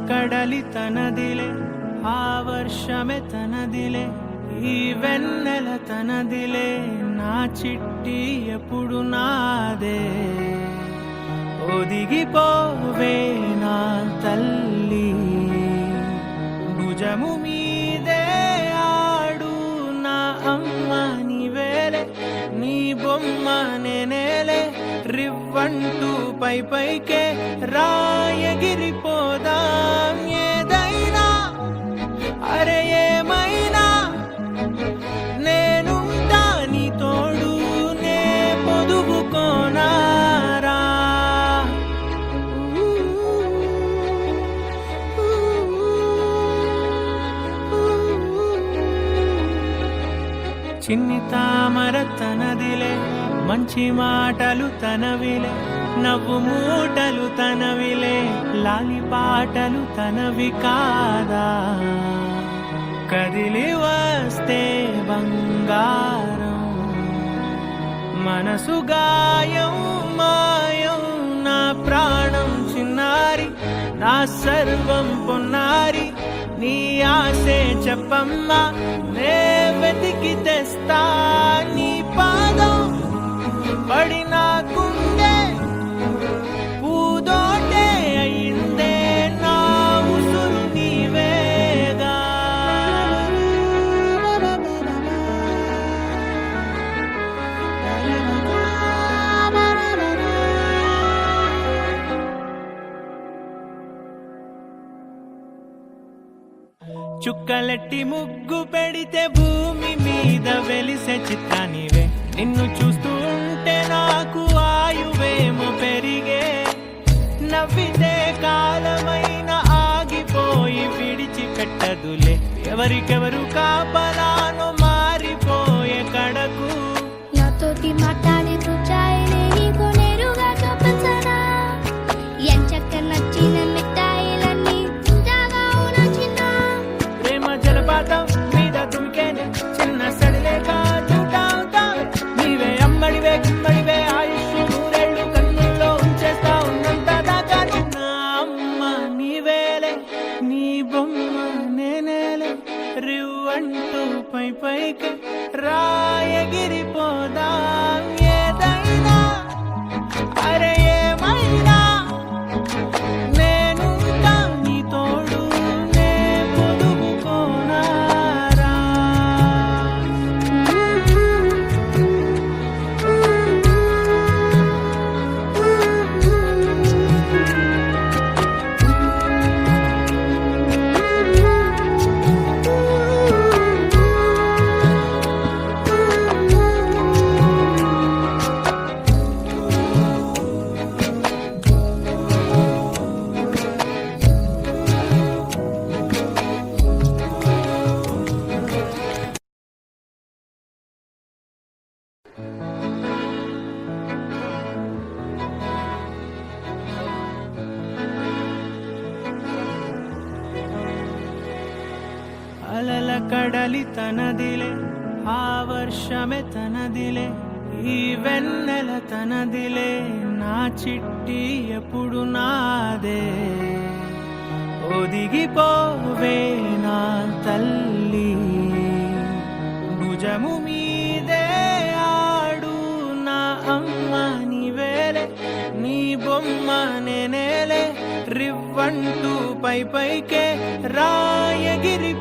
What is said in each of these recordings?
కడలి తనదిలే, ఆ వర్షమే తనదిలే, ఈ వెన్నెల తనదిలే, నా చిట్టి ఎప్పుడు నాదే. ఒదిగిపోవే నా తల్లి, భుజము మీదే ఆడు నా అమ్మ నీవేలే, నీ బొమ్మ నేనేలే, రివ్వంటూ పై పైకే రాయగిరిపోదాం ఏదైనా, అరే ఏమైనా నేనుంటా నీ తోడు, నే పొదుగుకోనారా. చిన్ని తామర తనదిలే, మంచి మాటలు తనవిలే, నవ్వు మూటలు తనవిలే, లాలి పాటలు తనవి కాదా. కదిలి వస్తే బంగారం, మనసు గాయం మాయం, నా ప్రాణం చిన్నారి, నా సర్వం పొన్నారి, నీ ఆశే చెప్పమ్మా, నే వెతికి తెస్తా నీ పాదం. పడినాకుండే పూదోటే అయిందే, నా ఉసురు నీవేగా. చుక్కలెట్టి ముగ్గు పెడితే భూమి మీద వెలిసే చిత్రానివే, నిన్ను చూస్తూ ఉంటే నాకు ఆయువేమో పెరిగే. నవ్వితే కాలమైన ఆగిపోయి విడిచిపెట్టదులే, ఎవరికెవరు కాపలానో మారిపోయే కడకు. నాతోటి మాట్లాడే రుచాయిలే నీకు నేరుగా చూపించనా, ఎంచక్క నచ్చిన మిఠాయిలన్నీ తింటాగా ఉన్నా చిన్న. ప్రేమ జలపాతం మీద తుమికేనే, చిన్న సడిలేక చూటావుతా, నీవే అమ్మడివే గుమ్మడివే, ఆయుష్ నూరేళ్ళు కన్నుల్లో ఉంచేస్తా ఉన్నంత దాకా. చిన్న అమ్మ నీవేలే, నీ బొమ్మ నేనేలే, రివ్వంటూ పై పైకి రాయగిరిపోదాం ఏదైనా, అరే ఏమైనా నేనుంటా నీ తోడు, నే పొదుగుకోనారా. అలల కడలి తనదిలే, ఆ వర్షమే తనదిలే, ఈ వెన్నెల తనదిలే, నా చిట్టి ఎప్పుడు నాదే. ఒదిగిపోవే నా తల్లి, భుజము మీదే ఆడు నా అమ్మ నీవేలే, నీ బొమ్మ నేనేలే, రివ్వంటూ పై పైకే రాయగిరిపోదాం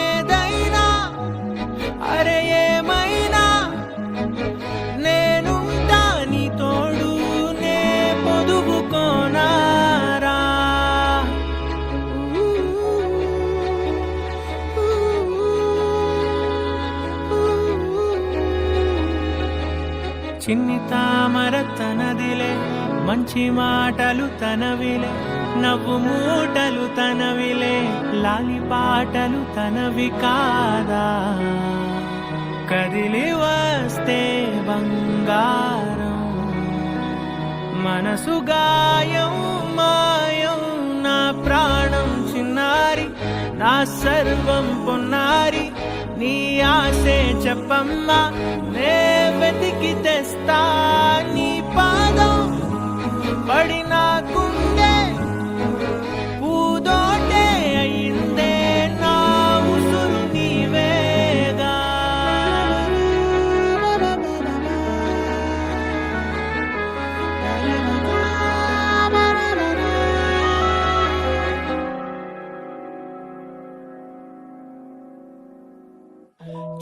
ఏదైనా, అరే ఏమైనా నేనుంటా నీ తోడు, నే పొదుగుకోనారా. చిన్ని తామర తనదిలే, మంచి మాటలు తనవిలే, నవ్వు మూటలు తనవిలే, లాలి పాటలు తనవి కాదా. కదిలి వస్తే బంగారం, మనసు గాయం మాయం, నా ప్రాణం చిన్నారి, నా సర్వం పొన్నారి, నీ ఆశే చెప్పమ్మా, నే వెతికి తెస్తా నీ పాదం. పడినాకుండే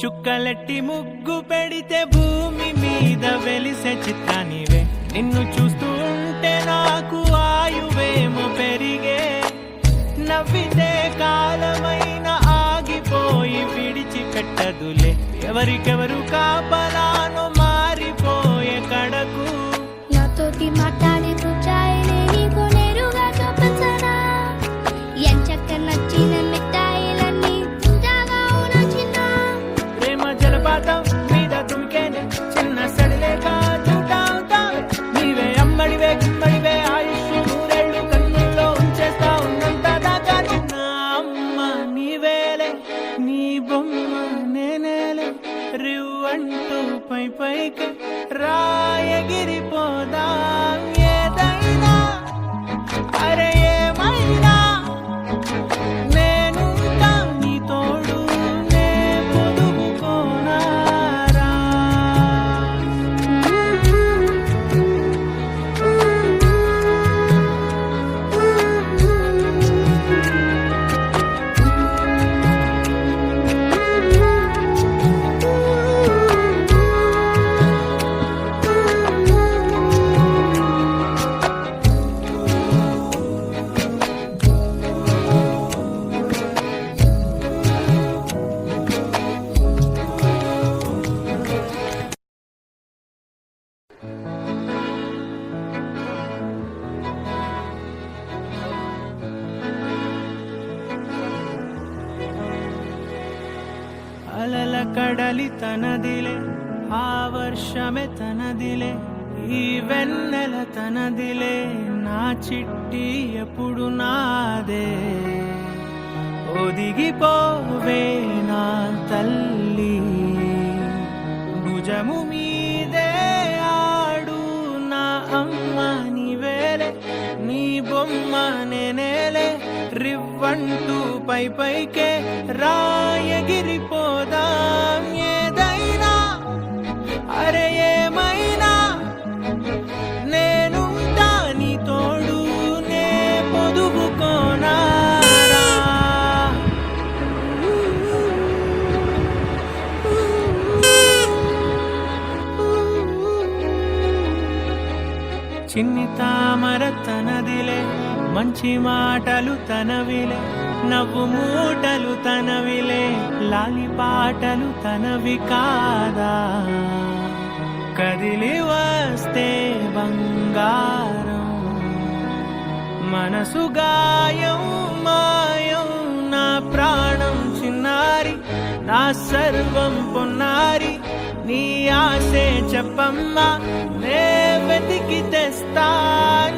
చుక్కలెట్టి ముగ్గు పెడితే భూమి మీద వెలిసే చిత్రానివే. నిన్ను చూస్తూ ఉంటే నాకు ఆయువేమో పెరిగే. నవ్వితే కాలమైన ఆగిపోయి విడిచిపెట్టదులే. ఎవరికెవరు కాపలానో మారిపోయే కడకు. నాతోటి మాట్లాడే పుచ్చాయిలే నీకు నేరుగా చూపించనా? ఎంచక్క నచ్చిన మిఠాయిలన్నీ తింటాగా ఉన్నా చిన్న. ప్రేమ జలపాతం మీద దుమికేనే చిన్న సడిలేక చూటా ఉంటావే. నీవే అమ్మడివే గిమ్మడివే ఆయుష్ నూరేళ్ళు కన్నుల్లో ఉంచేస్తా ఉన్నంత దాకా. నా అమ్మ నీవేలే, నీ బొమ్మ నేనేలే. రివ్వంటూ పై పైకి రాయగిరిపోదాం. ఏదైనా అరే ఏమైనా నేనుంటా నీ తోడు, నే పొదుపుకోనారా. అలల కడలి తనదిలే, ఆ వర్షమే తనదిలే, ఈ వెన్నెల తనదిలే. నా చిట్టి ఎప్పుడు నాదే. ఒదిగిపోవే నా తల్లి, భుజము మీదే ఆడు. నా అమ్మ నీవేలే, నీ బొమ్మ నేనేలే. రివ్వంటూ పై పైకే రాయగిరిపోదాం. ఏదైనా అరే ఏమైనా నేనుంటా నీ తోడు, నే పొదుపుకోనారా. చిన్ని తామర తనదిలే, మంచి మాటలు తనవిలే. నవ్వు మూటలు తనవిలే, లాలి పాటలు తనవి కాదా. కదిలి వస్తే బంగారం, మనసు గాయం మాయం. నా ప్రాణం చిన్నారి, నా సర్వం పొన్నారి. నీ ఆశే చెప్పమ్మా, నే వెతికి తెస్తా.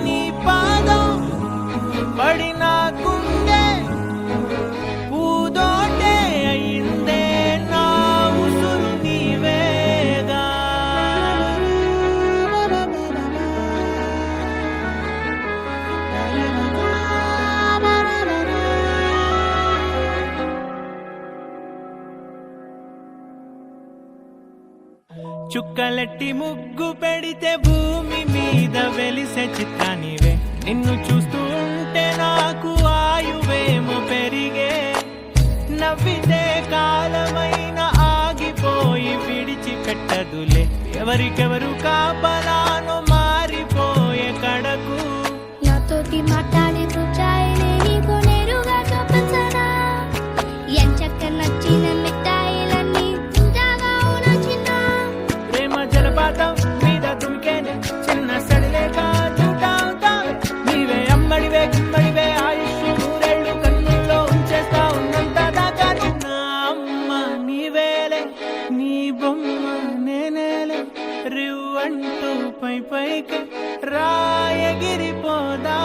నీ పాదం పడినాకుండే పూదోటే అయిందే. నా ఉసురు నీవేగా. చుక్కలెట్టి ముగ్గు పెడితే భూమి మీద వెలిసే చిత్రానివే. నిన్ను చూస్తూ ఉంటే నాకు ఆయువేమో పెరిగే. నవ్వితే కాలమైన ఆగిపోయి విడిచిపెట్టదులే. ఎవరికెవరు కాపలానో మారిపోయే కడకు. నాతోటి మాట్లాడే పుచ్చాయిలే నీకు నేరుగా చూపించనా? ఎంచక్క నచ్చిన మిఠాయిలన్నీ తింటాగా ఉన్నా చిన్న. ప్రేమ జలపాతం మీద దుమికేనే చిన్న సడిలేక చూటా ఉంటావే. నీవే అమ్మడివే గిమ్మడివే ఆయుష్ నూరేళ్ళు కన్నుల్లో ఉంచేస్తా ఉన్నంత దాకా. నా అమ్మ నీవేలే, నీ బొమ్మ నేనేలే. రివ్వంటూ పై పైకి రాయగిరిపోదా.